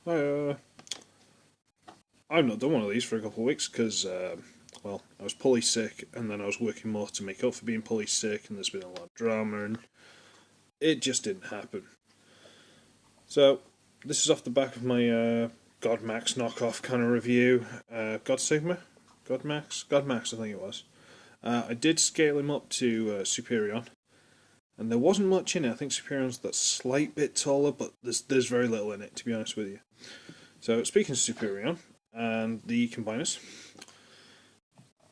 I've not done one of these for a couple of weeks because, well, I was poorly sick, and then I was working more to make up for being poorly sick, and there's been a lot of drama, and it just didn't happen. So, this is off the back of my God Max knockoff kind of review. God Sigma? God Max? God Max, I think it was. I did scale him up to Superion, and there wasn't much in it. I think Superion's that slight bit taller, but there's very little in it, to be honest with you. So, speaking of Superion and the combiners,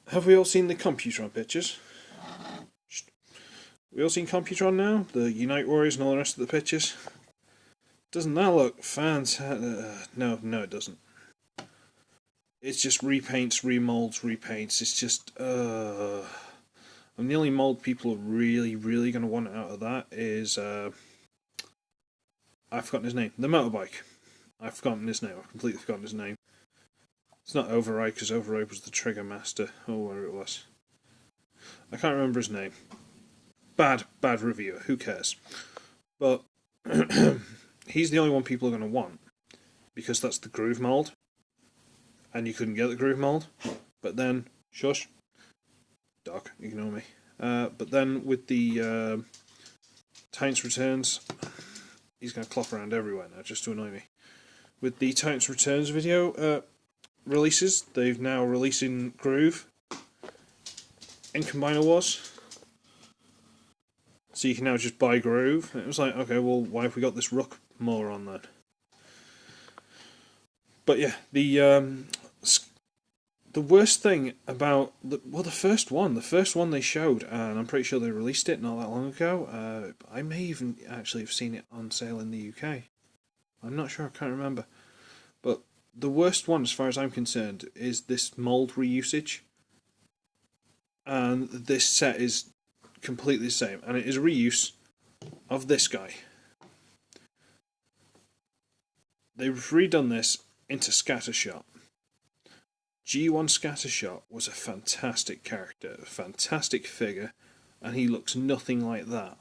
have we all seen the Computron pictures? We all seen Computron now? The Unite Warriors and all the rest of the pictures? Doesn't that look fantastic? No, it doesn't. It's just repaints, remolds, repaints. It's just, and the only mold people are really going to want out of that is, I've forgotten his name. The motorbike. I've forgotten his name. I've completely forgotten his name. It's not Override, because Override was the Trigger Master, or whatever it was. I can't remember his name. Bad reviewer. Who cares? But he's the only one people are going to want, because that's the groove mold, and you couldn't get the groove mold. But then, shush, Doc, ignore me. But then with the Titans Returns, he's going to clop around everywhere now, just to annoy me. With the Titans Returns video releases, they've now releasing Groove in Combiner Wars. So you can now just buy Groove. And it was like, okay, well, why have we got this Rook moron then? But yeah, the worst thing about the first one they showed, and I'm pretty sure they released it not that long ago. I may even actually have seen it on sale in the UK. I'm not sure, I can't remember. But the worst one, as far as I'm concerned, is this mold reusage. And this set is completely the same, and it is a reuse of this guy. They've redone this into Scattershot. G1 Scattershot was a fantastic character, a fantastic figure, and he looks nothing like that.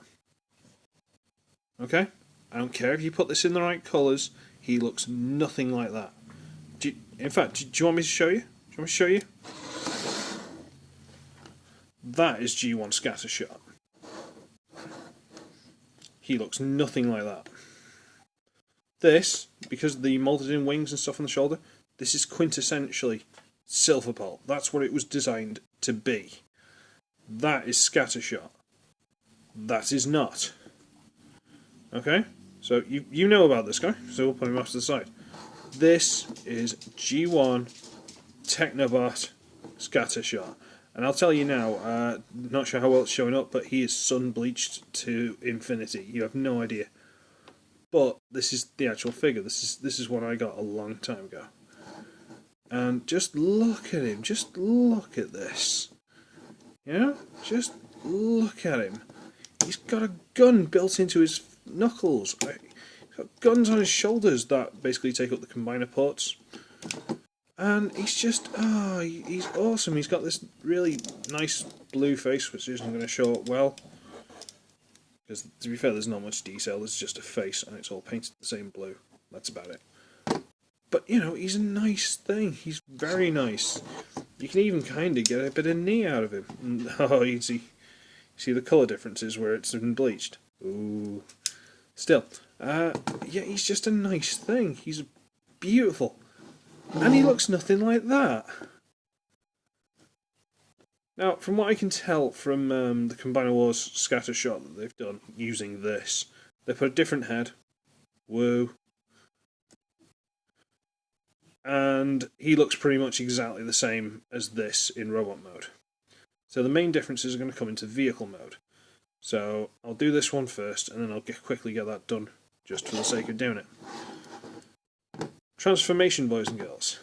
Okay? I don't care if you put this in the right colours, he looks nothing like that. In fact, do you want me to show you? Do you want me to show you? That is G1 Scattershot. He looks nothing like that. This, because of the moulded in wings and stuff on the shoulder, this is quintessentially Silverbolt. That's what it was designed to be. That is Scattershot. That is not. Okay? So you know about this guy, so we'll put him off to the side. This is G1 Technobot Scattershot. And I'll tell you now, not sure how well it's showing up, but he is sun-bleached to infinity. You have no idea. But this is the actual figure. This is what I got a long time ago. And just look at him. Just look at this. You know? Just look at him. He's got a gun built into his knuckles. He's got guns on his shoulders that basically take up the combiner ports. And he's just, he's awesome. He's got this really nice blue face, which isn't going to show up well. Because, to be fair, there's not much detail. It's just a face, and it's all painted the same blue. That's about it. But, you know, he's a nice thing. He's very nice. You can even kind of get a bit of knee out of him. And, you can see the colour differences where it's been bleached. Ooh. Still, yeah, he's just a nice thing. He's beautiful. And he looks nothing like that. Now, from what I can tell from the Combiner Wars Scattershot that they've done using this, they put a different head. Woo. And he looks pretty much exactly the same as this in robot mode. So the main differences are going to come into vehicle mode. So I'll do this one first, and then I'll quickly get that done, just for the sake of doing it. Transformation, boys and girls.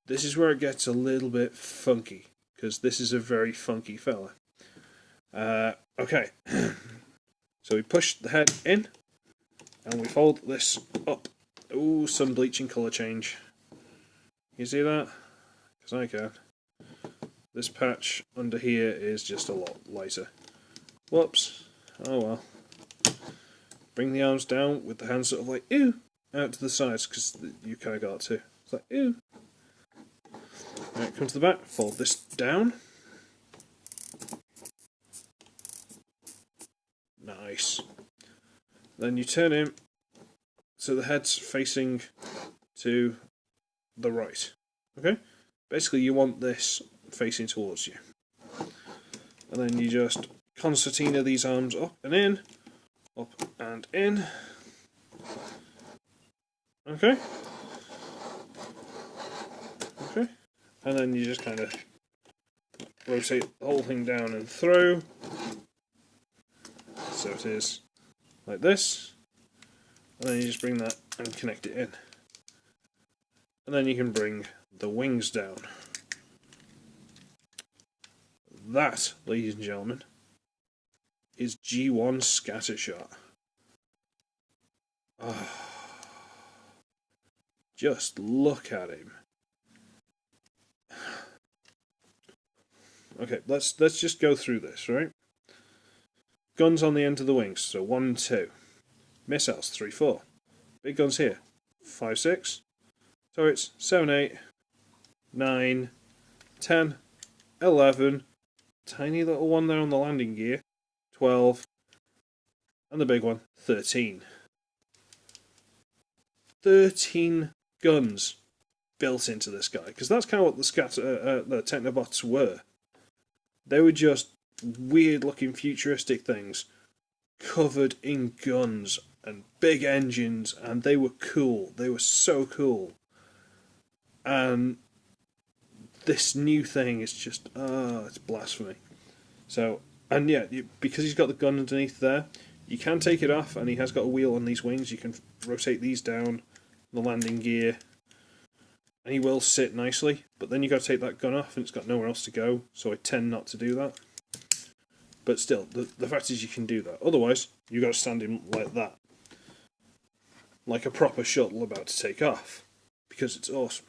This is where it gets a little bit funky, because this is a very funky fella. Okay, so we push the head in, and we fold this up. Ooh, sun bleaching colour change. You see that? Because I can. This patch under here is just a lot lighter. Whoops. Oh well. Bring the arms down with the hands sort of like, ooh, out to the sides because you kind of got to. It's like, ew. Right, come to the back, fold this down. Nice. Then you turn him so the head's facing to the right. Okay? Basically, you want this facing towards you. And then you just concertina these arms up and in. Up and in. Okay? Okay? And then you just kind of rotate the whole thing down and through. So it is like this. And then you just bring that and connect it in. And then you can bring the wings down. That, ladies and gentlemen, is G1 Scattershot. Oh, just look at him. Okay, let's just go through this, right? Guns on the end of the wings, so 1, 2. Missiles, 3, 4. Big guns here, 5, 6. Turrets, 7, 8. 9. 10. 11. Tiny little one there on the landing gear, 12. And the big one, 13. 13 guns built into this guy, because that's kind of what the Technobots were. They were just weird-looking futuristic things covered in guns and big engines, and they were cool. They were so cool. And this new thing is just, it's blasphemy. So, and yeah, because he's got the gun underneath there, you can take it off, and he has got a wheel on these wings. You can rotate these down, the landing gear, and he will sit nicely, but then you've got to take that gun off and it's got nowhere else to go, so I tend not to do that. But still, the fact is you can do that. Otherwise, you've got to stand him like that. Like a proper shuttle about to take off. Because it's awesome.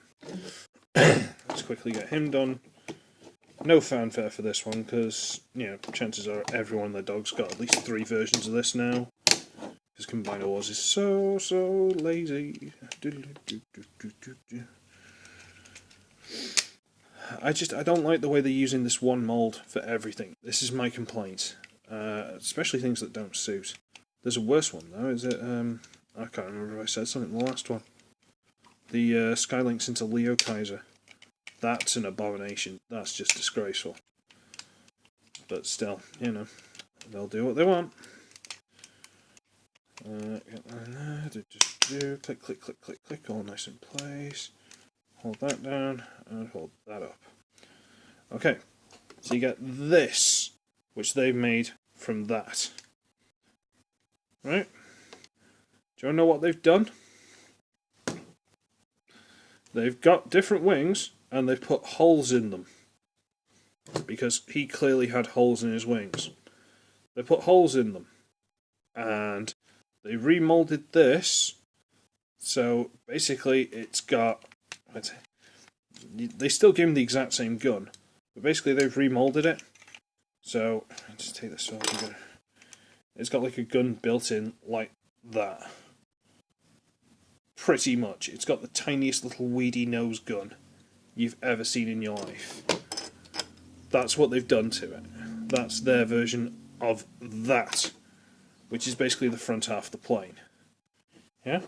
Let's quickly get him done. No fanfare for this one, because, you know, chances are everyone and their dog's got at least 3 versions of this now. Because Combiner Wars is so lazy. I don't like the way they're using this one mould for everything. This is my complaint. Especially things that don't suit. There's a worse one though, is it? I can't remember if I said something in the last one. The Skylinks into Leo Kaiser. That's an abomination. That's just disgraceful. But still, you know, they'll do what they want. Click, click, click, click, click, all nice in place. Hold that down, and hold that up. Okay, so you get this, which they've made from that. Right? Do you want to know what they've done? They've got different wings, and they've put holes in them. Because he clearly had holes in his wings. They put holes in them. And they remoulded this, so basically it's got... They still give him the exact same gun, but basically they've remoulded it. So, I'll just take this off. It's got like a gun built in like that. Pretty much. It's got the tiniest little weedy nose gun you've ever seen in your life. That's what they've done to it. That's their version of that, which is basically the front half of the plane. Yeah?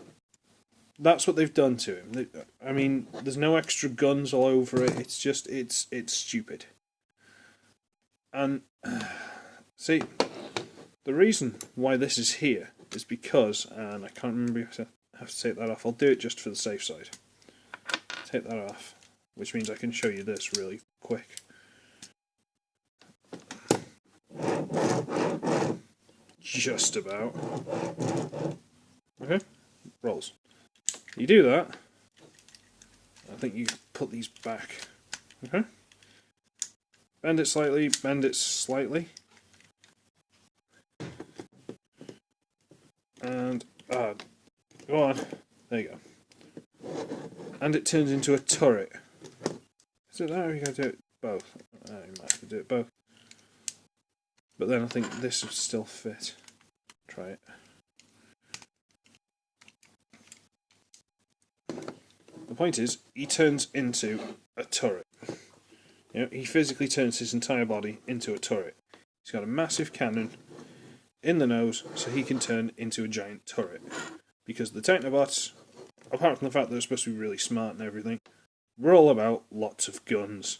That's what they've done to him. I mean, there's no extra guns all over it. It's just, it's stupid. And, see, the reason why this is here is because, and I can't remember if I have to take that off. I'll do it just for the safe side. Take that off, which means I can show you this really quick. Just about. Okay, rolls. You do that, I think you put these back. Okay? Bend it slightly, bend it slightly. And, go on. There you go. And it turns into a turret. Is it that or are you going to do it both? You might have to do it both. But then I think this would still fit. Try it. point is, he turns into a turret. You know, he physically turns his entire body into a turret. He's got a massive cannon in the nose, so he can turn into a giant turret. Because the Technobots, apart from the fact that they're supposed to be really smart and everything, we're all about lots of guns.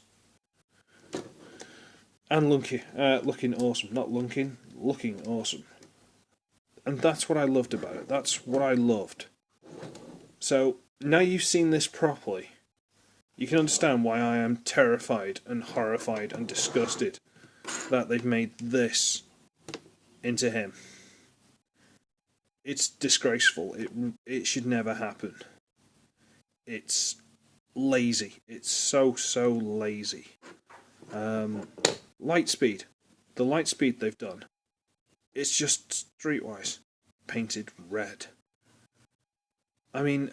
And looking awesome. Not looking awesome. And that's what I loved about it. That's what I loved. So, now you've seen this properly, you can understand why I am terrified and horrified and disgusted that they've made this into him. It's disgraceful. It should never happen. It's lazy. It's so lazy. Lightspeed. The Lightspeed they've done. It's just Streetwise painted red. I mean,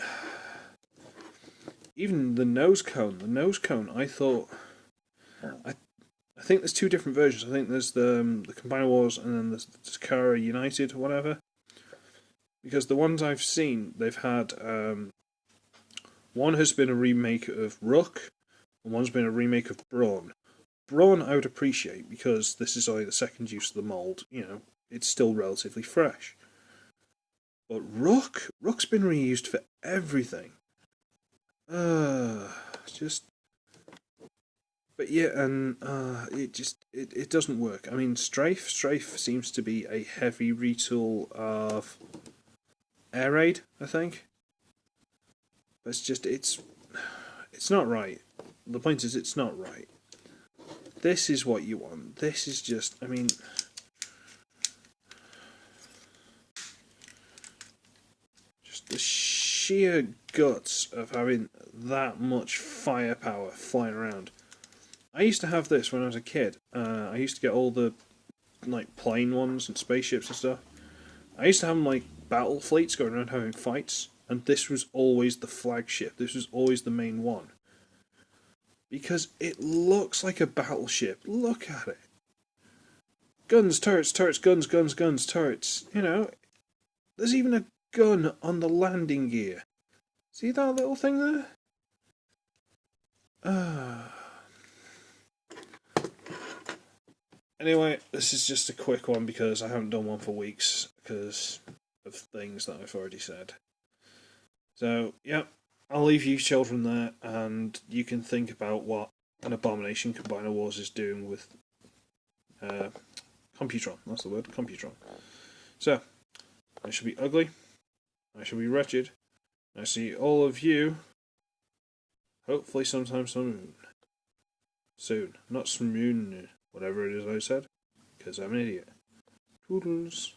even the nose cone. The nose cone, I thought... I think there's two different versions. I think there's the Combiner Wars and then there's the Takara United or whatever. Because the ones I've seen, they've had... one has been a remake of Rook, and one's been a remake of Brawn. Brawn I would appreciate, because this is only the second use of the mould. You know, it's still relatively fresh. But Rook's been reused for everything. Just... But yeah, and it doesn't work. I mean, Strafe seems to be a heavy retool of Air Raid, I think. But it's not right. The point is, it's not right. This is what you want. This is just, I mean... Just the sheer guts of having that much firepower flying around. I used to have this when I was a kid. I used to get all the like plane ones and spaceships and stuff. I used to have like battle fleets going around having fights, and this was always the flagship. This was always the main one. Because it looks like a battleship. Look at it. Guns, turrets, guns, turrets. You know, there's even a gun on the landing gear. See that little thing there? Anyway, this is just a quick one because I haven't done one for weeks because of things that I've already said. So, yeah, I'll leave you children there, and you can think about what an abomination Combiner Wars is doing with Computron. That's the word, Computron. So, I shall be ugly, I shall be wretched, I see all of you, hopefully sometime soon. Soon, not smoon. Whatever it is I said, because I'm an idiot. Toodles.